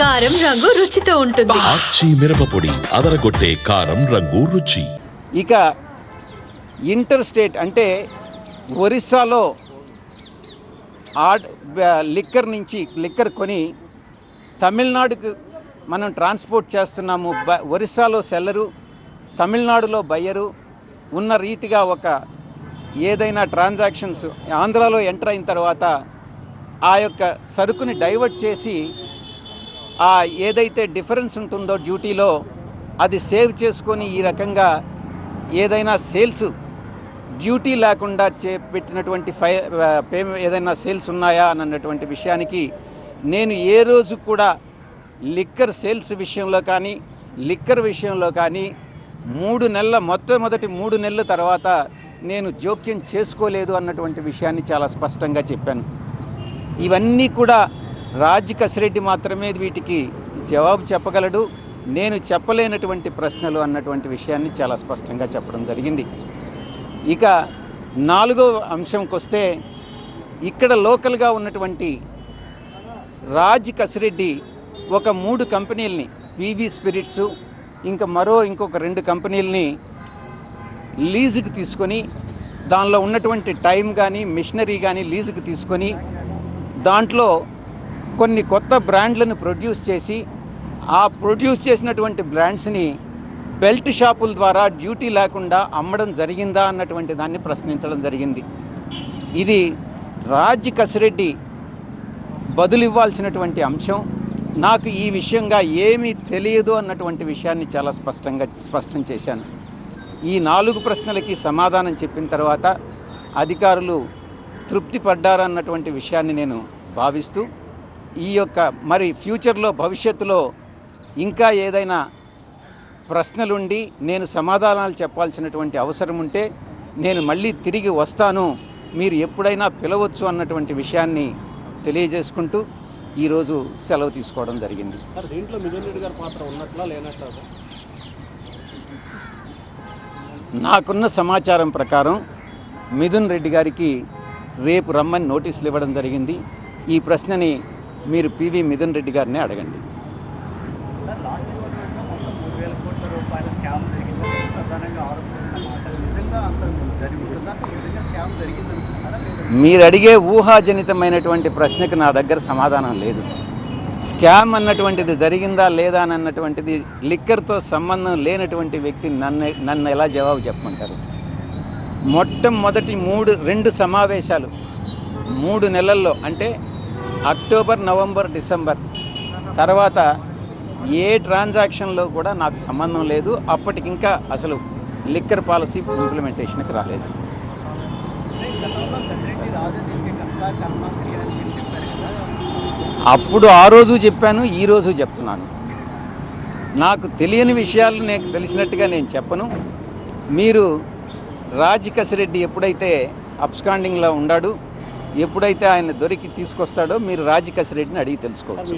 కారం రంగు రుచితో ఉంటుంది. ఆచి మిరపపొడి అదరగొట్టే కారం రంగు రుచి. ఇక ఇంటర్ స్టేట్ అంటే ఒరిస్సాలో లిక్కర్ కొని తమిళనాడుకు మనం ట్రాన్స్పోర్ట్ చేస్తున్నాము. ఒరిస్సాలో సెల్లరు, తమిళనాడులో బయ్యరు ఉన్న రీతిగా ఒక ఏదైనా ట్రాన్సాక్షన్స్ ఆంధ్రాలో ఎంటర్ అయిన తర్వాత ఆ యొక్క సరుకుని డైవర్ట్ చేసి ఆ ఏదైతే డిఫరెన్స్ ఉంటుందో డ్యూటీలో అది సేవ్ చేసుకొని ఈ రకంగా ఏదైనా సేల్స్ డ్యూటీ లేకుండా పెట్టినటువంటి ఏదైనా సేల్స్ ఉన్నాయా అన్నటువంటి విషయానికి నేను ఏ రోజు కూడా లిక్కర్ సేల్స్ విషయంలో కానీ లిక్కర్ విషయంలో కానీ మొట్టమొదటి 3 నెలల తర్వాత నేను జోక్యం చేసుకోలేదు అన్నటువంటి విషయాన్ని చాలా స్పష్టంగా చెప్పాను. ఇవన్నీ కూడా రాజ్ కసిరెడ్డి మాత్రమే వీటికి జవాబు చెప్పగలడు. నేను చెప్పలేనటువంటి ప్రశ్నలు అన్నటువంటి విషయాన్ని చాలా స్పష్టంగా చెప్పడం జరిగింది. ఇక 4వ అంశంకి వస్తే ఇక్కడ లోకల్గా ఉన్నటువంటి రాజ్ కసిరెడ్డి ఒక 3 కంపెనీలని పీవీ స్పిరిట్స్ ఇంకొక 2 కంపెనీలని లీజుకి తీసుకొని దానిలో ఉన్నటువంటి టైం కానీ మిషనరీ కానీ లీజుకి తీసుకొని దాంట్లో కొన్ని కొత్త బ్రాండ్లను ప్రొడ్యూస్ చేసి ఆ ప్రొడ్యూస్ చేసినటువంటి బ్రాండ్స్ని బెల్ట్ షాపుల ద్వారా డ్యూటీ లేకుండా అమ్మడం జరిగిందా అన్నటువంటి దాన్ని ప్రశ్నించడం జరిగింది. ఇది రాజ్ కసిరెడ్డి బదులివ్వాల్సినటువంటి అంశం. నాకు ఈ విషయంగా ఏమీ తెలియదు అన్నటువంటి విషయాన్ని చాలా స్పష్టం చేశాను. ఈ 4 ప్రశ్నలకి సమాధానం చెప్పిన తర్వాత అధికారులు తృప్తి పడ్డారన్నటువంటి విషయాన్ని నేను భావిస్తూ ఈ యొక్క మరి ఫ్యూచర్లో భవిష్యత్తులో ఇంకా ఏదైనా ప్రశ్నలుండి నేను సమాధానాలు చెప్పాల్సినటువంటి అవసరం ఉంటే నేను మళ్ళీ తిరిగి వస్తాను, మీరు ఎప్పుడైనా పిలవచ్చు అన్నటువంటి విషయాన్ని తెలియజేసుకుంటూ ఈరోజు సెలవు తీసుకోవడం జరిగింది. దీంట్లో మిథున్ రెడ్డి గారి పాత్ర ఉన్నట్లా లేనట్లా? నాకున్న సమాచారం ప్రకారం మిథున్ రెడ్డి గారికి రేపు రమ్మని నోటీసులు ఇవ్వడం జరిగింది. ఈ ప్రశ్నని మీరు పివి మిథున్ రెడ్డి గారిని అడగండి. మీరు అడిగే ఊహాజనితమైనటువంటి ప్రశ్నకు నా దగ్గర సమాధానం లేదు. స్కామ్ అన్నటువంటిది జరిగిందా లేదా అన్నటువంటిది లిక్కర్తో సంబంధం లేనటువంటి వ్యక్తి నన్ను ఎలా జవాబు చెప్పమంటారు? మొట్టమొదటి 2 సమావేశాలు 3 నెలల్లో అంటే అక్టోబర్, నవంబర్, డిసెంబర్ తర్వాత ఏ ట్రాన్సాక్షన్లో కూడా నాకు సంబంధం లేదు. అప్పటికింకా అసలు లిక్కర్ పాలసీ ఇంప్లిమెంటేషన్కి రాలేదు. అప్పుడు ఆ రోజు చెప్పాను, ఈరోజు చెప్తున్నాను. నాకు తెలియని విషయాలు నాకు తెలిసినట్టుగా నేను చెప్పను. మీరు రాజ్ కసిరెడ్డి ఎప్పుడైతే అబ్స్కాండింగ్లో ఉన్నాడు, ఎప్పుడైతే ఆయన దొరికి తీసుకొస్తాడో మీరు రాజ్ కసిరెడ్డిని అడిగి తెలుసుకోవచ్చు.